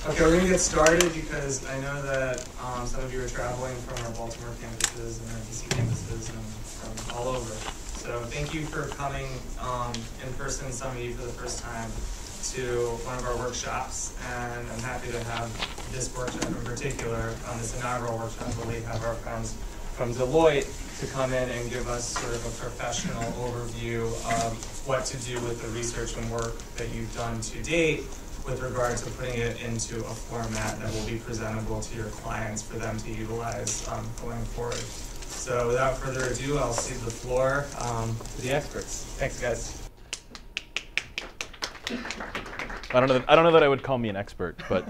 Okay, we're going to get started because I know that some of you are traveling from our Baltimore campuses and our DC campuses and from all over. So thank you for coming in person, some of you for the first time, to one of our workshops. And I'm happy to have this workshop in particular, this inaugural workshop, where we have our friends from Deloitte to come in and give us sort of a professional overview of what to do with the research and work that you've done to date with regard to putting it into a format that will be presentable to your clients for them to utilize going forward. So without further ado, I'll cede the floor to the experts. Thanks, guys. I don't know that I would call me an expert, but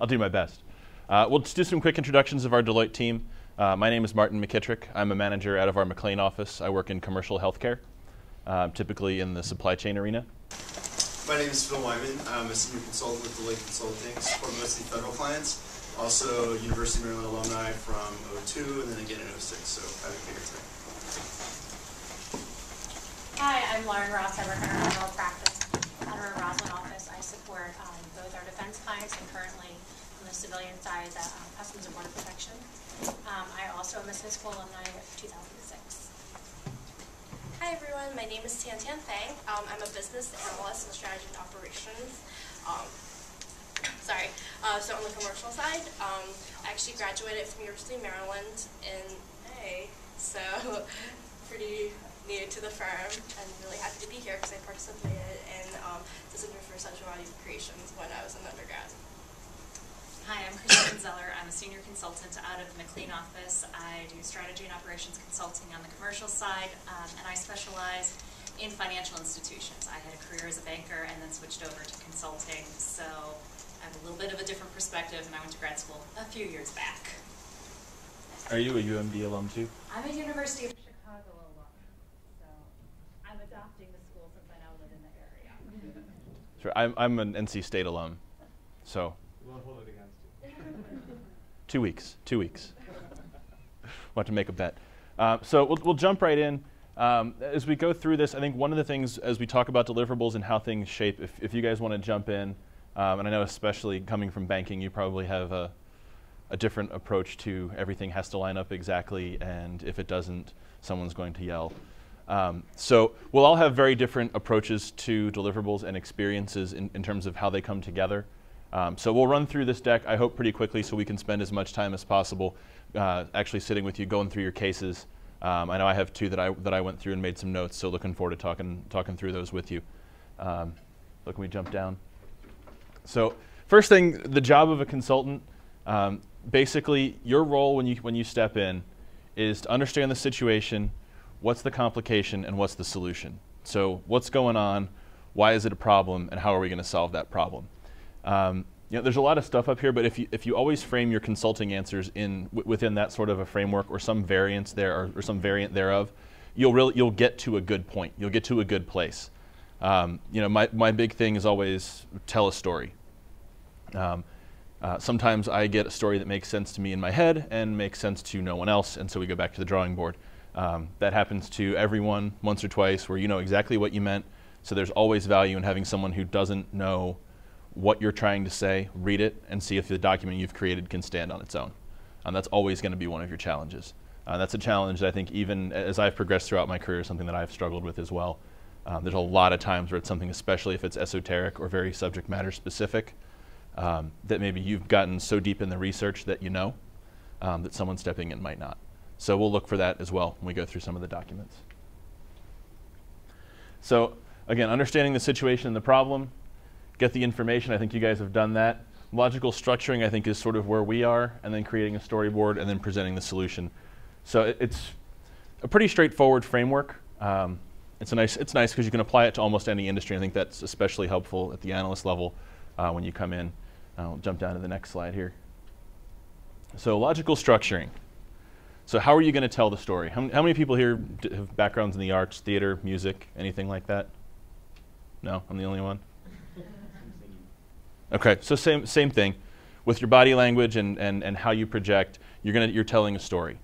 I'll do my best. We'll just do some quick introductions of our Deloitte team. My name is Martin McKittrick. I'm a manager out of our McLean office. I work in commercial healthcare, typically in the supply chain arena. My name is Phil Wyman. I'm a senior consultant with Deloitte Consulting, support mostly federal clients. Also University of Maryland alumni from 02 and then again in 06, so happy to be here today. Hi, I'm Lauren Ross. I work in our federal practice at our Roslyn office. I support both our defense clients and currently on the civilian side, the Customs and Border Protection. I also am a CISCO alumni of 2006. Hi everyone, my name is Tian Tian Fang. I'm a business analyst in strategy and operations. So on the commercial side, I actually graduated from University of Maryland in May, so pretty new to the firm and really happy to be here because I participated in Discipline for Central Value Creations when I was an undergrad. Hi, I'm Christine Zeller. I'm a senior consultant out of the McLean office. I do strategy and operations consulting on the commercial side, and I specialize in financial institutions. I had a career as a banker and then switched over to consulting, so I have a little bit of a different perspective, and I went to grad school a few years back. Are you a UMD alum too? I'm a University of Chicago alum, so I'm adopting the school since I now live in the area. Sure, I'm an NC State alum, so. 2 weeks. Want to make a bet. So we'll jump right in. As we go through this, I think one of the things as we talk about deliverables and how things shape, if you guys want to jump in, and I know especially coming from banking, you probably have a different approach to everything has to line up exactly, and if it doesn't, someone's going to yell. So we'll all have very different approaches to deliverables and experiences in terms of how they come together. So we'll run through this deck, I hope, pretty quickly so we can spend as much time as possible actually sitting with you, going through your cases. I know I have two that I went through and made some notes, so looking forward to talking through those with you. So can we jump down? So first thing, the job of a consultant, basically your role when you step in is to understand the situation, what's the complication, and what's the solution. So what's going on, why is it a problem, and how are we going to solve that problem? There's a lot of stuff up here, but if you always frame your consulting answers within that sort of a framework or some variance there or some variant thereof, you'll get to a good point. You'll get to a good place. My big thing is always tell a story. Sometimes I get a story that makes sense to me in my head and makes sense to no one else, and so we go back to the drawing board. That happens to everyone once or twice where you know exactly what you meant, so there's always value in having someone who doesn't know what you're trying to say, read it, and see if the document you've created can stand on its own. That's always going to be one of your challenges. That's a challenge that I think even as I've progressed throughout my career, something that I've struggled with as well. There's a lot of times where it's something, especially if it's esoteric or very subject matter specific, that maybe you've gotten so deep in the research that you know that someone stepping in might not. So we'll look for that as well when we go through some of the documents. So again, understanding the situation and the problem, get the information. I think you guys have done that. Logical structuring, I think, is sort of where we are, and then creating a storyboard and then presenting the solution. So it's a pretty straightforward framework. It's nice because you can apply it to almost any industry. I think that's especially helpful at the analyst level when you come in. I'll jump down to the next slide here. So logical structuring. So how are you going to tell the story? How many people here have backgrounds in the arts, theater, music, anything like that? No? I'm the only one? Okay, so same thing. With your body language and how you project, you're telling a story.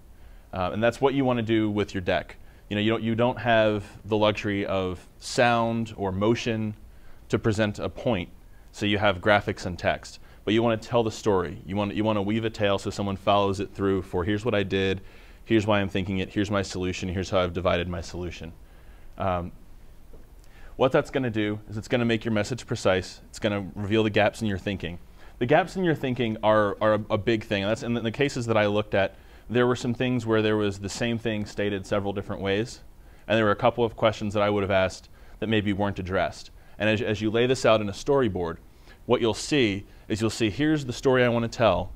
And that's what you want to do with your deck. You don't have the luxury of sound or motion to present a point, so you have graphics and text. but you want to tell the story. You want to weave a tale so someone follows it through for here's what I did, here's why I'm thinking it, here's my solution, here's how I've divided my solution. What that's going to do is it's going to make your message precise. It's going to reveal the gaps in your thinking. The gaps in your thinking are a big thing. And that's in the cases that I looked at, there were some things where there was the same thing stated several different ways. And there were a couple of questions that I would have asked that maybe weren't addressed. And as you lay this out in a storyboard, what you'll see is here's the story I want to tell.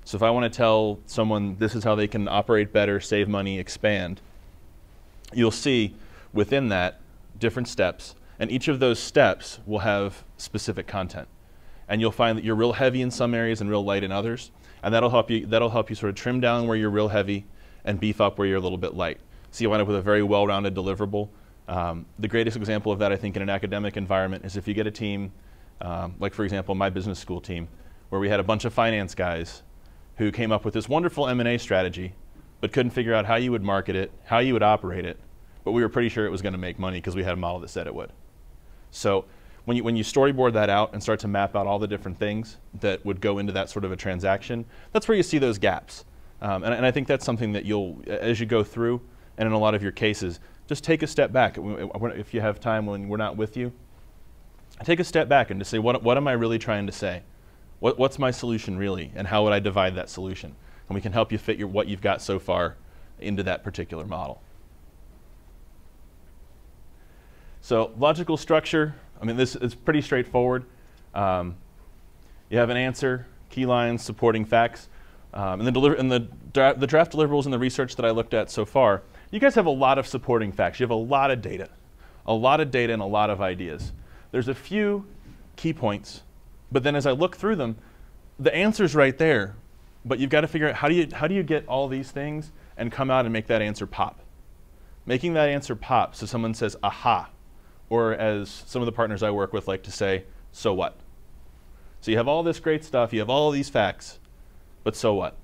So if I want to tell someone this is how they can operate better, save money, expand, you'll see within that different steps, and each of those steps will have specific content. And you'll find that you're real heavy in some areas and real light in others, and that'll help you sort of trim down where you're real heavy and beef up where you're a little bit light. So you wind up with a very well-rounded deliverable. The greatest example of that, I think, in an academic environment is if you get a team, like for example, my business school team, where we had a bunch of finance guys who came up with this wonderful M&A strategy, but couldn't figure out how you would market it, how you would operate it, but we were pretty sure it was going to make money because we had a model that said it would. So when you storyboard that out and start to map out all the different things that would go into that sort of a transaction, that's where you see those gaps. And I think that's something that you'll, as you go through, and in a lot of your cases, just take a step back. If you have time when we're not with you, take a step back and just say, what am I really trying to say? What's my solution really, and how would I divide that solution? And we can help you fit what you've got so far into that particular model. So logical structure, I mean, this is pretty straightforward. You have an answer, key lines, supporting facts. And the draft deliverables and the research that I looked at so far, you guys have a lot of supporting facts. You have a lot of data and a lot of ideas. There's a few key points, but then as I look through them, the answer's right there, but you've got to figure out how do you get all these things and come out and make that answer pop. Making that answer pop so someone says, aha, or as some of the partners I work with like to say, so what? So you have all this great stuff, you have all these facts, but so what?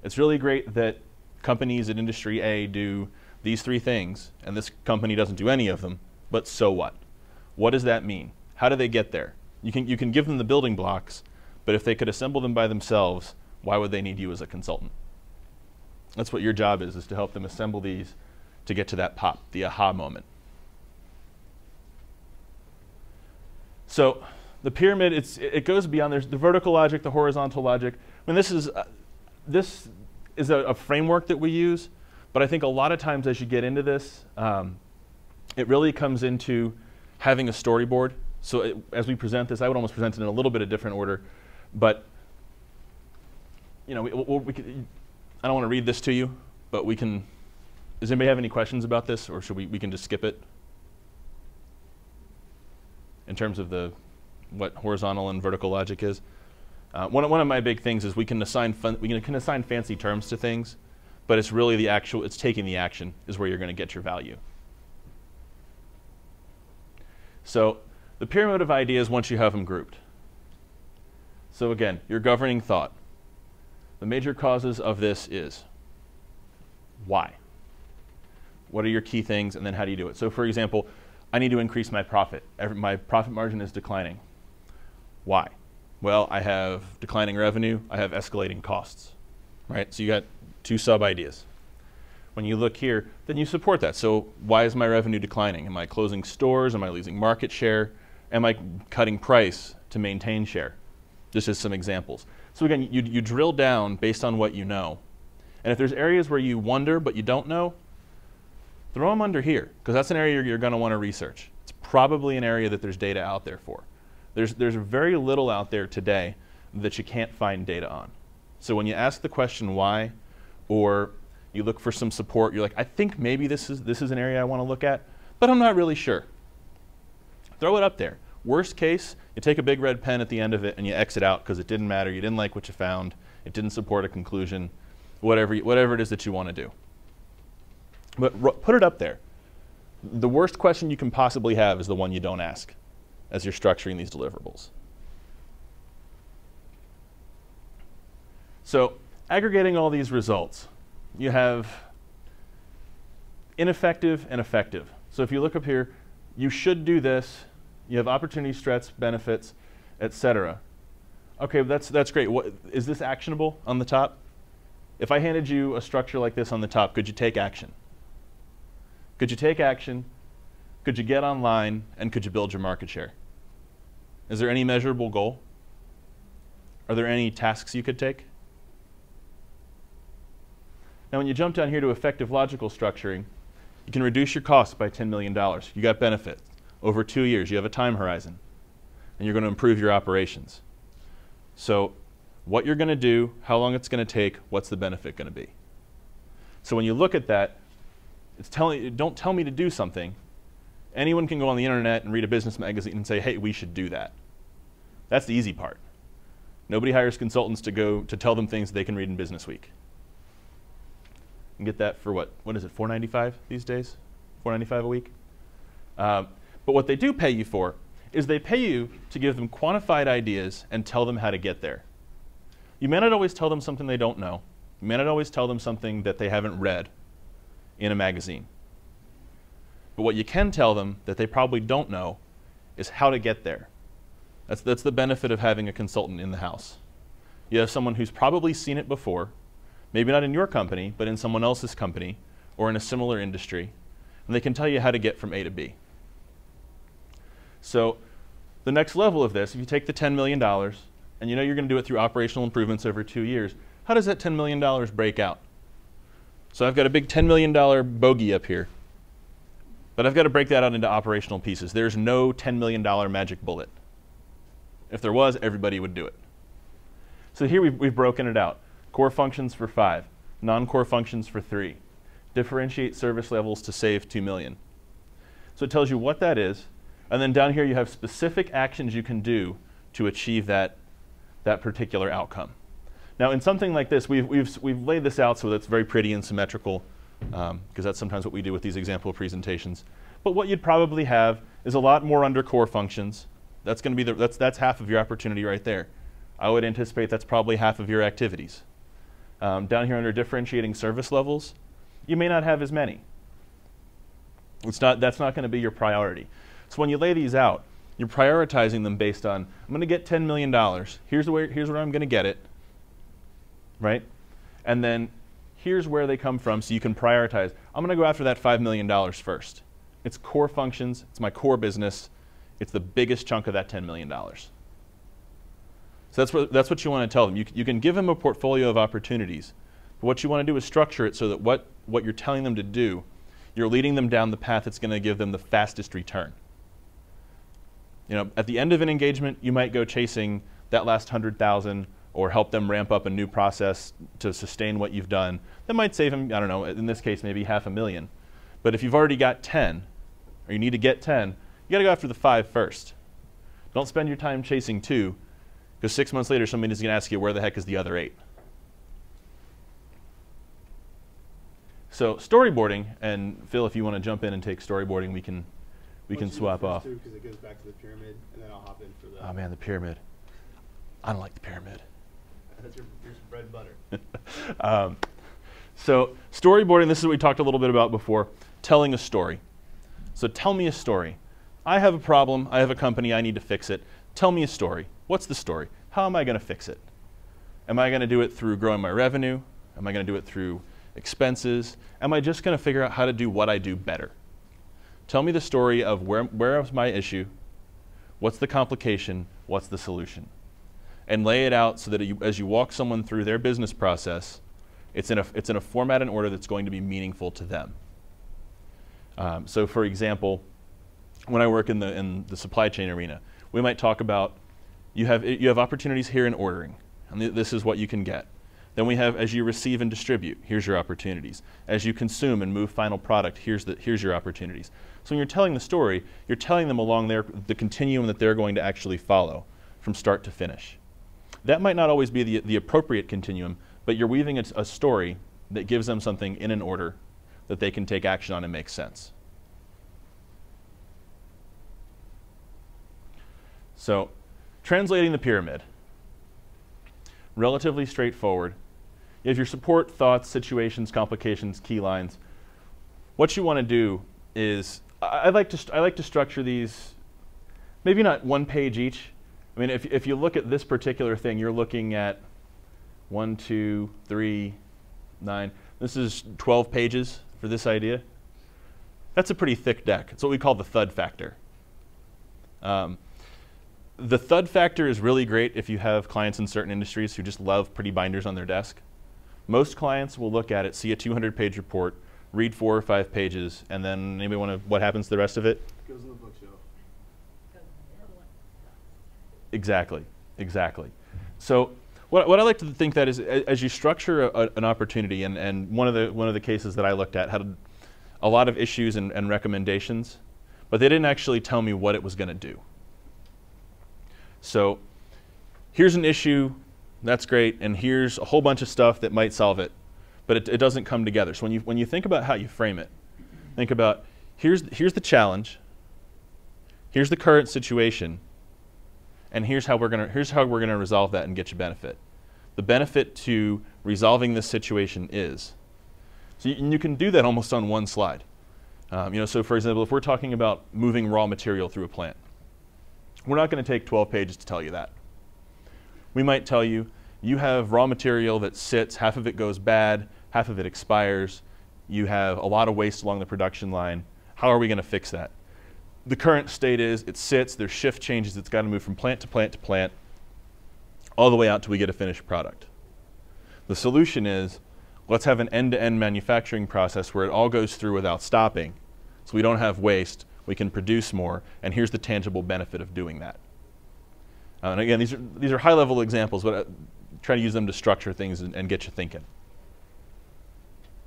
It's really great that companies in industry A do these three things, and this company doesn't do any of them, but so what? What does that mean? How do they get there? You can give them the building blocks, but if they could assemble them by themselves, why would they need you as a consultant? That's what your job is to help them assemble these to get to that pop, the aha moment. So the pyramid, it goes beyond. There's the vertical logic, the horizontal logic. I mean, this is a framework that we use, but I think a lot of times as you get into this, it really comes into having a storyboard. So as we present this, I would almost present it in a little bit of different order, but you know, we could, I don't want to read this to you, but we can. Does anybody have any questions about this, or should we can just skip it? In terms of what horizontal and vertical logic is, one of my big things is we can assign fancy terms to things, but it's really it's taking the action is where you're going to get your value. So the pyramid of ideas, once you have them grouped. So again, your governing thought. The major causes of this is why? What are your key things, and then how do you do it? So for example, I need to increase my profit. My profit margin is declining. Why? Well, I have declining revenue. I have escalating costs, right? So you got two sub-ideas. When you look here, then you support that. So why is my revenue declining? Am I closing stores? Am I losing market share? Am I cutting price to maintain share? Just as some examples. So again, you drill down based on what you know. And if there's areas where you wonder but you don't know, throw them under here, because that's an area you're going to want to research. It's probably an area that there's data out there for. There's very little out there today that you can't find data on. So when you ask the question why, or you look for some support, you're like, I think maybe this is an area I want to look at, but I'm not really sure. Throw it up there. Worst case, you take a big red pen at the end of it and you exit out because it didn't matter, you didn't like what you found, it didn't support a conclusion, whatever it is that you want to do. But put it up there. The worst question you can possibly have is the one you don't ask as you're structuring these deliverables. So aggregating all these results, you have ineffective and effective. So if you look up here, you should do this. You have opportunities, threats, benefits, etc. Okay, that's great. What, is this actionable on the top? If I handed you a structure like this on the top, could you take action? Could you take action? Could you get online? And could you build your market share? Is there any measurable goal? Are there any tasks you could take? Now, when you jump down here to effective logical structuring, you can reduce your costs by $10 million. You got benefit. Over 2 years, you have a time horizon. And you're going to improve your operations. So what you're going to do, how long it's going to take, what's the benefit going to be? So when you look at that, it's don't tell me to do something. Anyone can go on the internet and read a business magazine and say, hey, we should do that. That's the easy part. Nobody hires consultants to tell them things they can read in Business Week. You can get that for what is it, $4.95 these days? $4.95 a week? But what they do pay you for is they pay you to give them quantified ideas and tell them how to get there. You may not always tell them something they don't know. You may not always tell them something that they haven't read in a magazine. But what you can tell them that they probably don't know is how to get there. That's the benefit of having a consultant in the house. You have someone who's probably seen it before, maybe not in your company, but in someone else's company or in a similar industry, and they can tell you how to get from A to B. So the next level of this, if you take the $10 million, and you know you're going to do it through operational improvements over 2 years, how does that $10 million break out? So I've got a big $10 million bogey up here, but I've got to break that out into operational pieces. There's no $10 million magic bullet. If there was, everybody would do it. So here we've broken it out. Core functions for 5, non-core functions for 3. Differentiate service levels to save $2 million. So it tells you what that is, and then down here you have specific actions you can do to achieve that particular outcome. Now in something like this, we've laid this out so that it's very pretty and symmetrical, because that's sometimes what we do with these example presentations. But what you'd probably have is a lot more under core functions. That's going to be that's half of your opportunity right there. I would anticipate that's probably half of your activities. Down here under differentiating service levels, you may not have as many. That's not going to be your priority. So when you lay these out, you're prioritizing them based on, I'm going to get $10 million. Here's where I'm going to get it, right? And then here's where they come from, so you can prioritize. I'm going to go after that $5 million first. It's core functions. It's my core business. It's the biggest chunk of that $10 million. So that's what you want to tell them. You can give them a portfolio of opportunities, but what you want to do is structure it so that what you're telling them to do, you're leading them down the path that's going to give them the fastest return. You know, at the end of an engagement, you might go chasing that last 100,000 or help them ramp up a new process to sustain what you've done. That might save them, I don't know, in this case, maybe $500,000. But if you've already got 10, or you need to get 10, you got to go after the 5 first. Don't spend your time chasing 2, because 6 months later, somebody's going to ask you, where the heck is the other 8? So storyboarding, and Phil, if you want to jump in and take storyboarding, we can swap off. Because it goes back to the pyramid, and then I'll hop in for the. Oh man, the pyramid. I don't like the pyramid. That's your bread and butter. So storyboarding, this is what we talked a little bit about before, telling a story. So tell me a story. I have a problem, I have a company, I need to fix it. Tell me a story. What's the story? How am I going to fix it? Am I going to do it through growing my revenue? Am I going to do it through expenses? Am I just going to figure out how to do what I do better? Tell me the story of where is my issue, what's the complication, what's the solution? And lay it out so that as you walk someone through their business process, it's in a format and order that's going to be meaningful to them. So for example, when I work in the supply chain arena, we might talk about you have opportunities here in ordering, and this is what you can get. Then we have, as you receive and distribute, here's your opportunities. As you consume and move final product, here's your opportunities. So when you're telling the story, you're telling them along the continuum that they're going to actually follow from start to finish. That might not always be the appropriate continuum, but you're weaving a story that gives them something in an order that they can take action on and make sense. So translating the pyramid, relatively straightforward. You have your support, thoughts, situations, complications, key lines. What you want to do is, I like to structure these, maybe not one page each, I mean, if you look at this particular thing, you're looking at 1, 2, 3, 9. This is 12 pages for this idea. That's a pretty thick deck. It's what we call the thud factor. The thud factor is really great if you have clients in certain industries who just love pretty binders on their desk. Most clients will look at it, see a 200-page report, read 4 or 5 pages, and then anybody want to, what happens to the rest of it? Goes in the bookshelf. Exactly, exactly. So what I like to think that is, as you structure an opportunity, and one of the cases that I looked at had a lot of issues and recommendations, but they didn't actually tell me what it was going to do. So here's an issue, that's great, and here's a whole bunch of stuff that might solve it, but it doesn't come together. So when you think about how you frame it, think about here's the challenge, here's the current situation, and here's how we're gonna resolve that and get you benefit. The benefit to resolving this situation is, so you can do that almost on one slide. So for example, if we're talking about moving raw material through a plant, we're not going to take 12 pages to tell you that. We might tell you, you have raw material that sits, half of it goes bad, half of it expires, you have a lot of waste along the production line. How are we going to fix that? The current state is it sits, there's shift changes, it's got to move from plant to plant to plant, all the way out till we get a finished product. The solution is, let's have an end-to-end manufacturing process where it all goes through without stopping, so we don't have waste, we can produce more, and here's the tangible benefit of doing that. And again, these are high-level examples, but try to use them to structure things and get you thinking.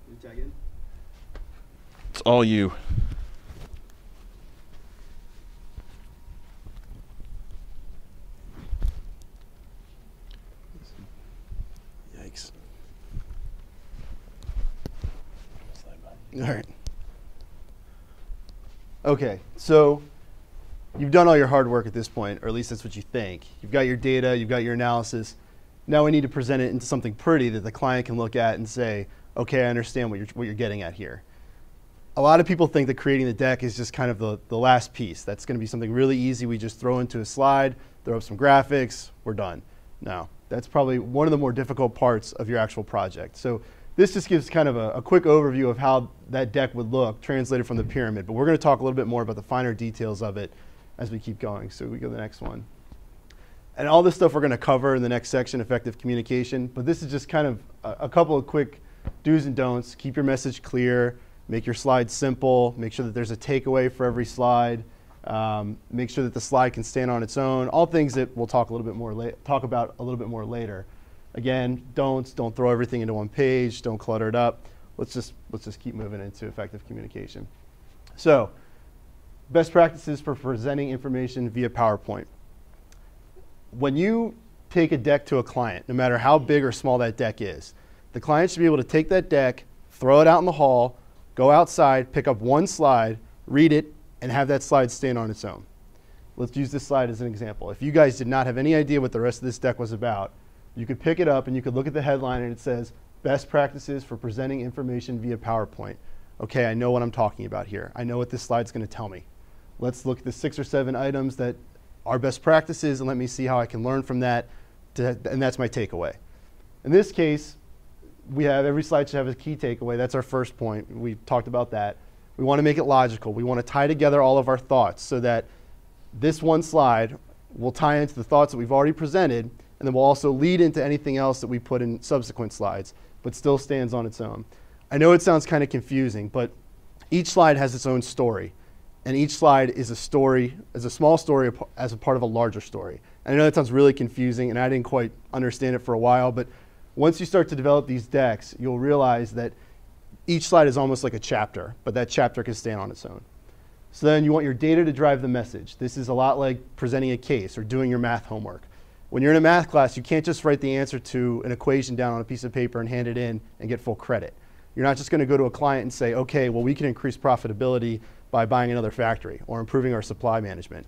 You tag in? It's all you. Yikes. All right. Okay, so you've done all your hard work at this point, or at least that's what you think. You've got your data, you've got your analysis. Now we need to present it into something pretty that the client can look at and say, okay, I understand what you're getting at here. A lot of people think that creating the deck is just kind of the last piece. That's going to be something really easy. We just throw into a slide, throw up some graphics, we're done. No, that's probably one of the more difficult parts of your actual project. So this just gives kind of a quick overview of how that deck would look translated from the pyramid, but we're going to talk a little bit more about the finer details of it as we keep going. So we go to the next one. And all this stuff we're going to cover in the next section, effective communication, but this is just kind of a couple of quick do's and don'ts. Keep your message clear, make your slides simple, make sure that there's a takeaway for every slide, make sure that the slide can stand on its own, all things that we'll talk about a little bit more later. Again, don't throw everything into one page, don't clutter it up. Let's just keep moving into effective communication. So, best practices for presenting information via PowerPoint. When you take a deck to a client, no matter how big or small that deck is, the client should be able to take that deck, throw it out in the hall, go outside, pick up one slide, read it, and have that slide stand on its own. Let's use this slide as an example. If you guys did not have any idea what the rest of this deck was about, you could pick it up and you could look at the headline and it says, best practices for presenting information via PowerPoint. Okay, I know what I'm talking about here. I know what this slide's going to tell me. Let's look at the 6 or 7 items that are best practices and let me see how I can learn from that, and that's my takeaway. In this case, we have every slide should have a key takeaway. That's our first point. We talked about that. We want to make it logical. We want to tie together all of our thoughts so that this one slide will tie into the thoughts that we've already presented, and then we'll also lead into anything else that we put in subsequent slides, but still stands on its own. I know it sounds kind of confusing, but each slide has its own story, and each slide is a story, as a small story as a part of a larger story. And I know that sounds really confusing, and I didn't quite understand it for a while, but once you start to develop these decks, you'll realize that each slide is almost like a chapter, but that chapter can stand on its own. So then you want your data to drive the message. This is a lot like presenting a case or doing your math homework. When you're in a math class, you can't just write the answer to an equation down on a piece of paper and hand it in and get full credit. You're not just going to go to a client and say, okay, well, we can increase profitability by buying another factory or improving our supply management.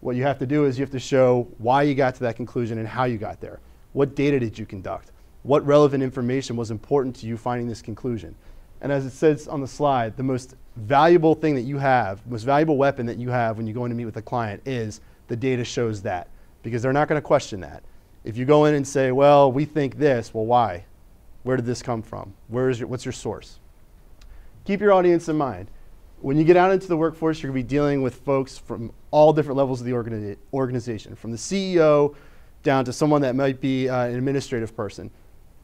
What you have to do is you have to show why you got to that conclusion and how you got there. What data did you conduct? What relevant information was important to you finding this conclusion? And as it says on the slide, the most valuable thing that you have, most valuable weapon that you have when you go in to meet with a client is the data shows that. because they're not going to question that. If you go in and say, well, we think this, well, why? Where did this come from? What's your source? Keep your audience in mind. When you get out into the workforce, you're going to be dealing with folks from all different levels of the organization, from the CEO down to someone that might be an administrative person.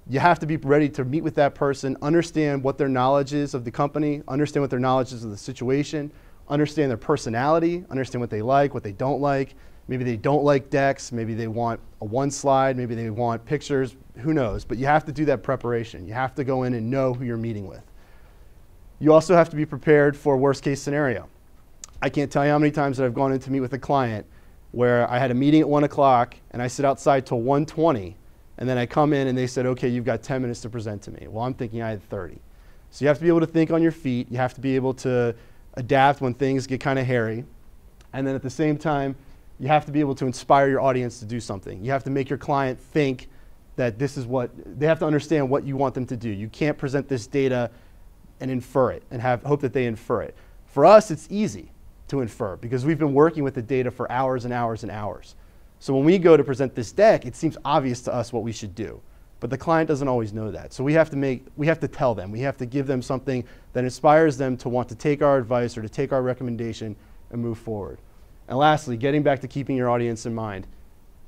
You have to be ready to meet with that person, understand what their knowledge is of the company, understand what their knowledge is of the situation, understand their personality, understand what they like, what they don't like. Maybe they don't like decks, maybe they want a one slide, maybe they want pictures, who knows? But you have to do that preparation. You have to go in and know who you're meeting with. You also have to be prepared for worst case scenario. I can't tell you how many times that I've gone in to meet with a client where I had a meeting at 1 o'clock and I sit outside till 1:20, and then I come in and they said, okay, you've got 10 minutes to present to me. Well, I'm thinking I had 30. So you have to be able to think on your feet. You have to be able to adapt when things get kind of hairy. And then at the same time, you have to be able to inspire your audience to do something. You have to make your client think that this is what, they have to understand what you want them to do. You can't present this data and infer it and hope that they infer it. For us, it's easy to infer because we've been working with the data for hours and hours and hours. So when we go to present this deck, it seems obvious to us what we should do. But the client doesn't always know that. So we have to tell them. We have to give them something that inspires them to want to take our advice or to take our recommendation and move forward. And lastly, getting back to keeping your audience in mind,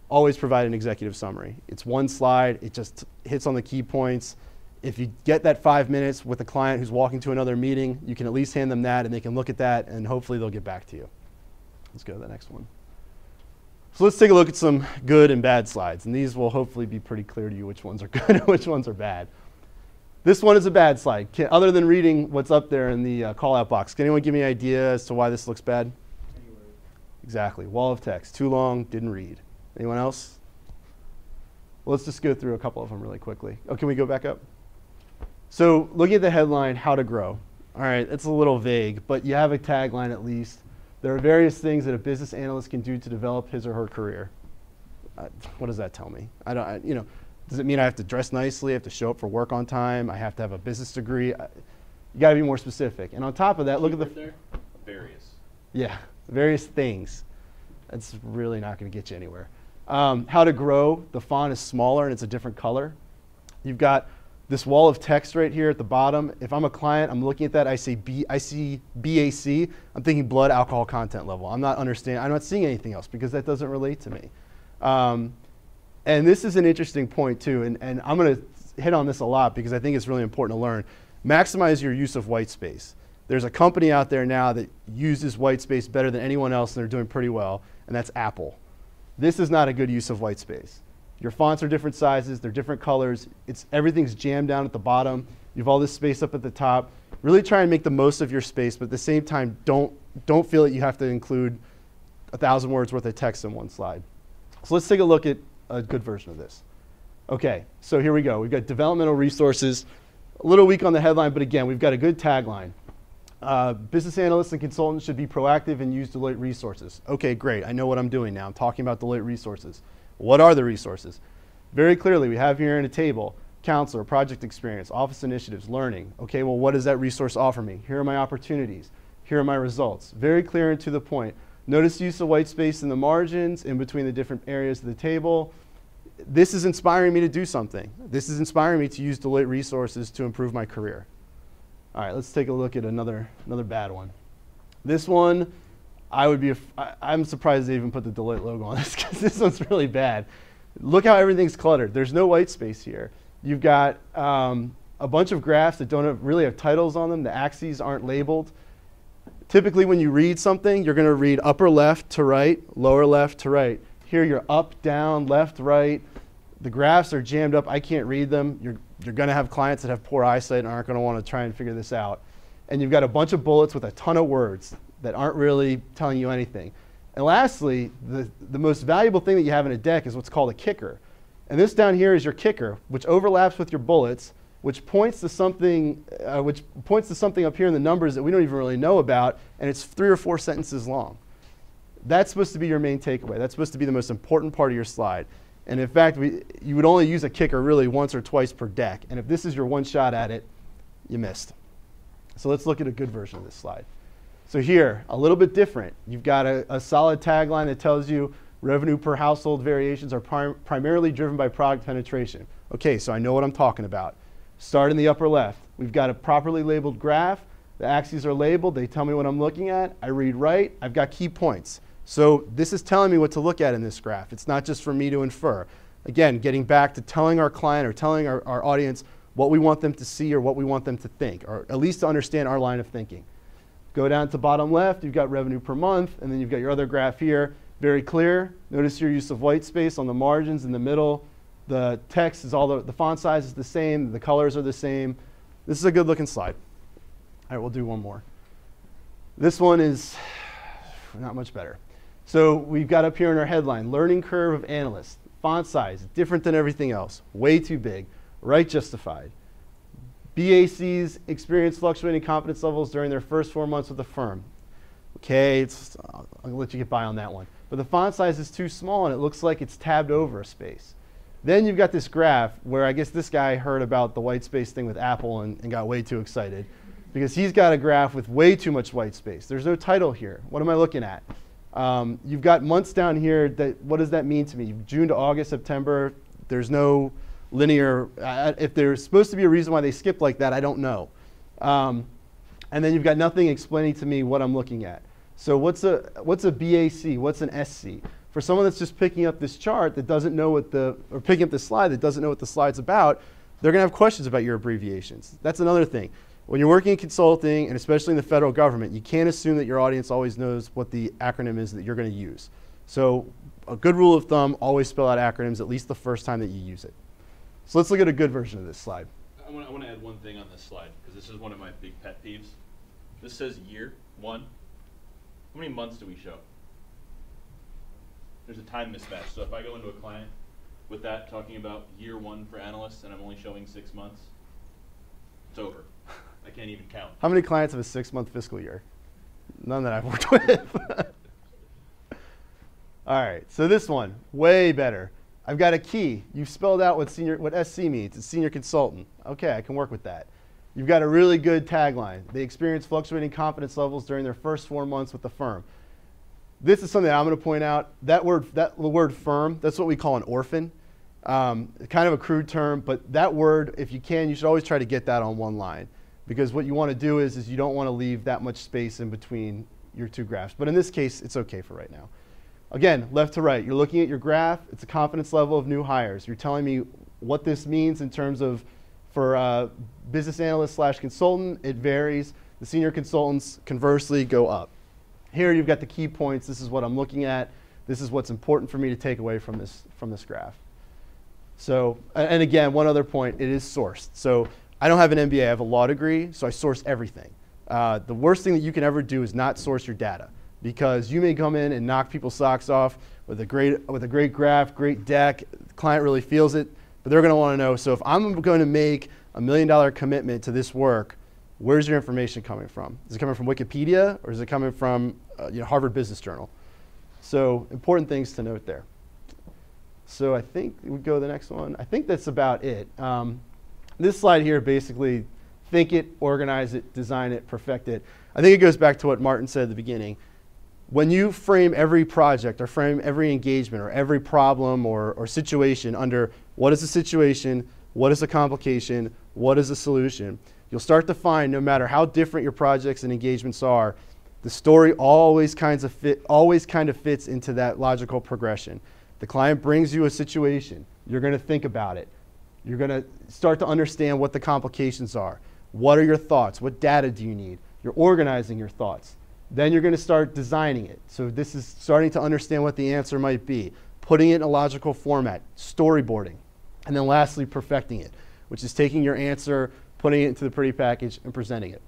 always provide an executive summary. It's one slide. It just hits on the key points. If you get that 5 minutes with a client who's walking to another meeting, you can at least hand them that, and they can look at that, and hopefully they'll get back to you. Let's go to the next one. So let's take a look at some good and bad slides, and these will hopefully be pretty clear to you which ones are good and which ones are bad. This one is a bad slide. Other than reading what's up there in the call-out box, can anyone give me an idea as to why this looks bad? Exactly. Wall of text. Too long, didn't read. Anyone else? Well, let's just go through a couple of them really quickly. Oh, can we go back up? So looking at the headline, how to grow. All right, it's a little vague, but you have a tagline at least. There are various things that a business analyst can do to develop his or her career. What does that tell me? Does it mean I have to dress nicely? I have to show up for work on time? I have to have a business degree? You got to be more specific. And on top of that, look at the various. Yeah, various things. That's really not going to get you anywhere. How to grow. The font is smaller and it's a different color. You've got this wall of text right here at the bottom. If I'm a client, I'm looking at that, I see BAC, I'm thinking blood alcohol content level. I'm not seeing anything else because that doesn't relate to me. And this is an interesting point too, and I'm going to hit on this a lot because I think it's really important to learn. Maximize your use of white space. There's a company out there now that uses white space better than anyone else, and they're doing pretty well, and that's Apple. This is not a good use of white space. Your fonts are different sizes, they're different colors, everything's jammed down at the bottom, you have all this space up at the top. Really try and make the most of your space, but at the same time, don't feel that you have to include 1,000 words worth of text in one slide. So let's take a look at a good version of this. Okay, so here we go. We've got developmental resources, a little weak on the headline, but again, we've got a good tagline. Business analysts and consultants should be proactive and use Deloitte resources. Okay, great, I know what I'm doing now. I'm talking about Deloitte resources. What are the resources? Very clearly, we have here in a table, counselor, project experience, office initiatives, learning. Okay, well, what does that resource offer me? Here are my opportunities. Here are my results. Very clear and to the point. Notice use of white space in the margins, in between the different areas of the table. This is inspiring me to do something. This is inspiring me to use Deloitte resources to improve my career. All right, let's take a look at another bad one. This one, I'm surprised they even put the Deloitte logo on this because this one's really bad. Look how everything's cluttered. There's no white space here. You've got a bunch of graphs that don't really have titles on them. The axes aren't labeled. Typically when you read something, you're going to read upper left to right, lower left to right. Here you're up, down, left, right. The graphs are jammed up. I can't read them. You're going to have clients that have poor eyesight and aren't going to want to try and figure this out. And you've got a bunch of bullets with a ton of words that aren't really telling you anything. And lastly, the most valuable thing that you have in a deck is what's called a kicker. And this down here is your kicker, which overlaps with your bullets, which points to something up here in the numbers that we don't even really know about, and it's 3 or 4 sentences long. That's supposed to be your main takeaway. That's supposed to be the most important part of your slide. And in fact, you would only use a kicker really once or twice per deck. And if this is your one shot at it, you missed. So let's look at a good version of this slide. So here, a little bit different. You've got a solid tagline that tells you Revenue per household variations are primarily driven by product penetration. Okay, so I know what I'm talking about. Start in the upper left. We've got a properly labeled graph. The axes are labeled. They tell me what I'm looking at. I read right. I've got key points. So this is telling me what to look at in this graph. It's not just for me to infer. Again, getting back to telling our client or telling our audience what we want them to see or what we want them to think, or at least to understand our line of thinking. Go down to bottom left. You've got revenue per month, and then you've got your other graph here. Very clear. Notice your use of white space on the margins in the middle. The text is the font size is the same. The colors are the same. This is a good looking slide. All right, we'll do one more. This one is not much better. So we've got up here in our headline, learning curve of analysts. Font size, different than everything else. Way too big. Right justified. BACs experience fluctuating confidence levels during their first 4 months with the firm. Okay, I'll let you get by on that one. But the font size is too small and it looks like it's tabbed over a space. Then you've got this graph where I guess this guy heard about the white space thing with Apple and got way too excited because he's got a graph with way too much white space. There's no title here. What am I looking at? You've got months down here. What does that mean to me? June to August, September, there's no linear. If there's supposed to be a reason why they skipped like that, I don't know. And then you've got nothing explaining to me what I'm looking at. So what's a BAC? What's an SC? For someone that's just picking up this chart that doesn't know or picking up this slide that doesn't know what the slide's about, they're going to have questions about your abbreviations. That's another thing. When you're working in consulting, and especially in the federal government, you can't assume that your audience always knows what the acronym is that you're going to use. So a good rule of thumb, always spell out acronyms at least the first time that you use it. So let's look at a good version of this slide. I want to add one thing on this slide, because this is one of my big pet peeves. This says year one. How many months do we show? There's a time mismatch. So if I go into a client with that talking about year one for analysts and I'm only showing 6 months, it's over. I can't even count. How many clients have a 6-month fiscal year? None that I've worked with. All right, so this one, way better. I've got a key. You've spelled out what SC means. It's senior consultant. Okay, I can work with that. You've got a really good tagline. They experience fluctuating confidence levels during their first 4 months with the firm. This is something I'm going to point out. The word firm, that's what we call an orphan. Kind of a crude term, but that word, if you can, you should always try to get that on one line. Because what you want to do is you don't want to leave that much space in between your two graphs. But in this case, it's okay for right now. Again, left to right, you're looking at your graph. It's a confidence level of new hires. You're telling me what this means in terms of, for business analyst / consultant, it varies. The senior consultants, conversely, go up. Here you've got the key points. This is what I'm looking at. This is what's important for me to take away from this graph. So, and again, one other point, it is sourced. So I don't have an MBA, I have a law degree, so I source everything. The worst thing that you can ever do is not source your data, because you may come in and knock people's socks off with a great graph, great deck, the client really feels it, but they're going to want to know, so if I'm going to make $1 million commitment to this work, where's your information coming from? Is it coming from Wikipedia, or is it coming from Harvard Business Journal? So important things to note there. So I think we go to the next one. I think that's about it. This slide here, basically, think it, organize it, design it, perfect it. I think it goes back to what Martin said at the beginning. When you frame every project or frame every engagement or every problem or situation under what is the situation, what is the complication, what is the solution, you'll start to find, no matter how different your projects and engagements are, the story always kind of fits into that logical progression. The client brings you a situation. You're going to think about it. You're going to start to understand what the complications are. What are your thoughts? What data do you need? You're organizing your thoughts. Then you're going to start designing it. So this is starting to understand what the answer might be, putting it in a logical format, storyboarding, and then lastly, perfecting it, which is taking your answer, putting it into the pretty package, and presenting it.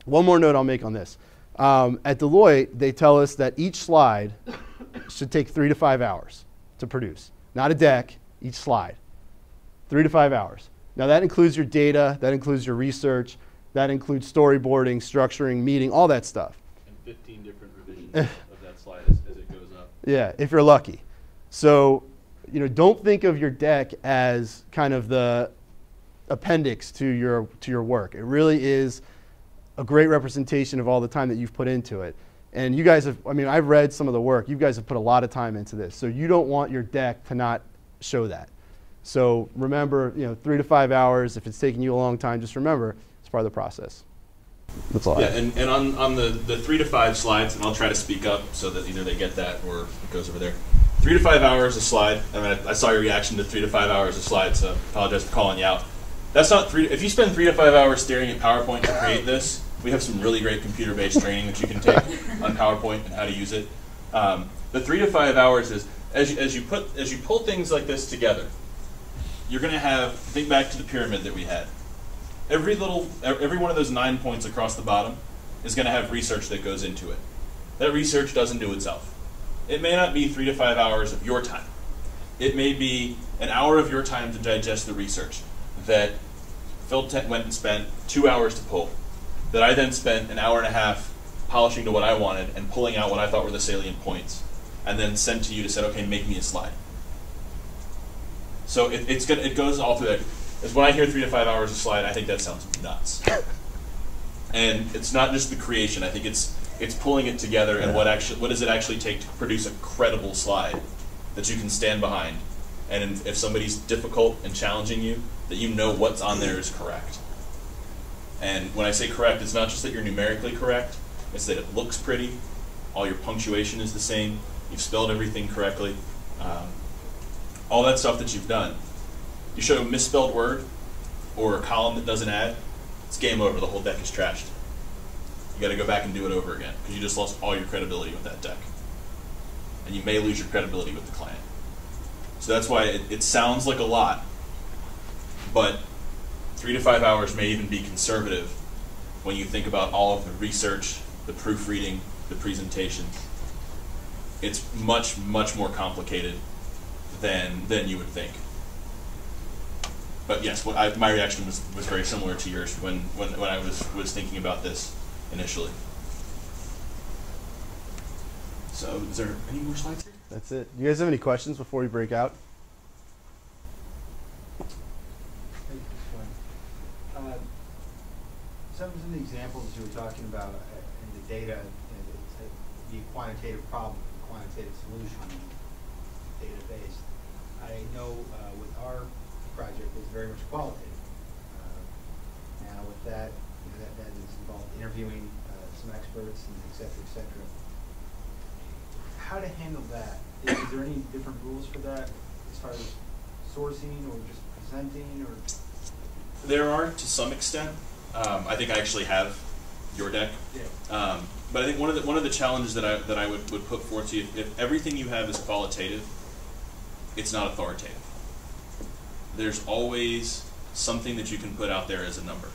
One more note I'll make on this. At Deloitte, they tell us that each slide should take 3 to 5 hours to produce. Not a deck, each slide. 3 to 5 hours. Now that includes your data, that includes your research, that includes storyboarding, structuring, meeting, all that stuff. And 15 different revisions of that slide as it goes up. Yeah, if you're lucky. So, don't think of your deck as kind of the appendix to your work. It really is a great representation of all the time that you've put into it. And you guys have, I mean, I've read some of the work. You guys have put a lot of time into this. So you don't want your deck to not show that. So remember, 3 to 5 hours. If it's taking you a long time, just remember, it's part of the process. That's all. Yeah, and on the 3 to 5 slides, and I'll try to speak up so that either they get that or it goes over there. 3 to 5 hours a slide. I mean, I saw your reaction to 3 to 5 hours a slide, so I apologize for calling you out. That's not if you spend 3 to 5 hours staring at PowerPoint to create this, we have some really great computer-based training that you can take on PowerPoint and how to use it. The 3 to 5 hours is as you pull things like this together, you're going to have, think back to the pyramid that we had. Every one of those 9 points across the bottom is going to have research that goes into it. That research doesn't do itself. It may not be 3 to 5 hours of your time. It may be an hour of your time to digest the research that Phil went and spent 2 hours to pull, that I then spent an hour and a half polishing to what I wanted and pulling out what I thought were the salient points, and then sent to you to say, okay, make me a slide. So it goes all through that. When I hear 3 to 5 hours a slide, I think that sounds nuts. And it's not just the creation. I think it's pulling it together and what does it actually take to produce a credible slide that you can stand behind. And if somebody's difficult and challenging you, that you know what's on there is correct. And when I say correct, it's not just that you're numerically correct, it's that it looks pretty, all your punctuation is the same, you've spelled everything correctly, all that stuff that you've done. You show a misspelled word or a column that doesn't add, it's game over, the whole deck is trashed. You got to go back and do it over again because you just lost all your credibility with that deck. And you may lose your credibility with the client. So that's why it sounds like a lot, but 3 to 5 hours may even be conservative when you think about all of the research, the proofreading, the presentation. It's much, much more complicated than you would think. But yes, my reaction was very similar to yours when I was thinking about this initially. So is there any more slides here? That's it. You guys have any questions before we break out? Some of the examples you were talking about in the data, the quantitative problem, quantitative solution, data-based. I know with our project, it's very much qualitative. Now with that, that is involved interviewing some experts and et cetera, How to handle that? Is there any different rules for that as far as sourcing or just presenting or? There are to some extent. I think I actually have your deck. Yeah. But I think one of the challenges that I would put forth to you, if everything you have is qualitative, it's not authoritative. There's always something that you can put out there as a number.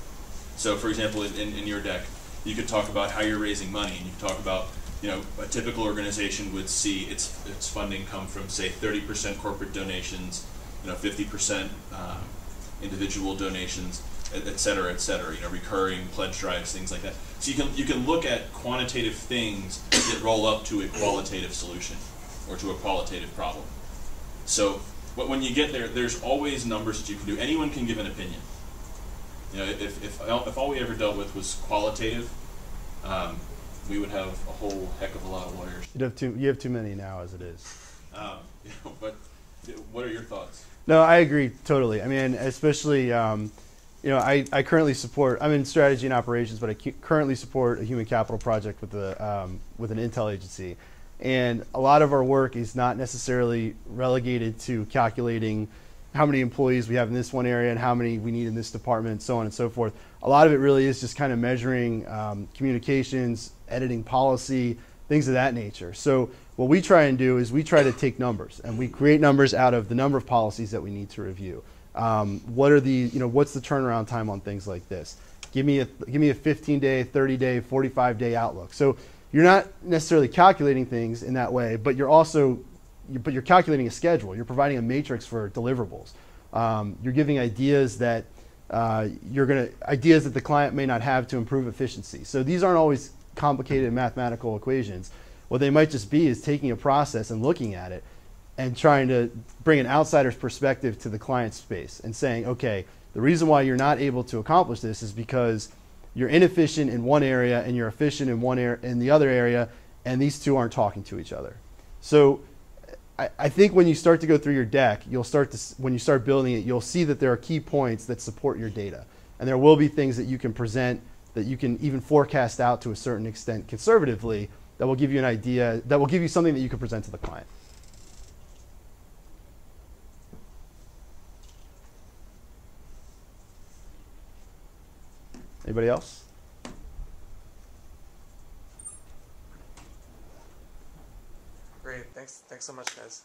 So for example, in your deck, you could talk about how you're raising money, and you could talk about, a typical organization would see its funding come from, say, 30% corporate donations, 50% individual donations, et cetera, recurring pledge drives, things like that. So you can look at quantitative things that roll up to a qualitative solution or to a qualitative problem. So when you get there, there's always numbers that you can do. Anyone can give an opinion. If all we ever dealt with was qualitative, we would have a whole heck of a lot of lawyers. You have too many now as it is. But what are your thoughts? No, I agree totally. I mean, especially, I currently support, I'm in strategy and operations, but I currently support a human capital project with an intel agency. And a lot of our work is not necessarily relegated to calculating how many employees we have in this one area and how many we need in this department, so on and so forth. A lot of it really is just kind of measuring communications, editing policy, things of that nature. So what we try and do is we try to take numbers, and we create numbers out of the number of policies that we need to review. What's the turnaround time on things like this? Give me a 15-day, 30-day, 45-day outlook. So you're not necessarily calculating things in that way, but you're calculating a schedule. You're providing a matrix for deliverables. You're giving ideas that the client may not have to improve efficiency. So these aren't always complicated mathematical equations. What they might just be is taking a process and looking at it and trying to bring an outsider's perspective to the client's space and saying, okay, the reason why you're not able to accomplish this is because you're inefficient in one area and you're efficient in the other area, and these two aren't talking to each other. So I think when you start to go through your deck, when you start building it, you'll see that there are key points that support your data. And there will be things that you can present that you can even forecast out to a certain extent conservatively that will give you an idea, that will give you something that you can present to the client. Anybody else? Great. Thanks so much, guys.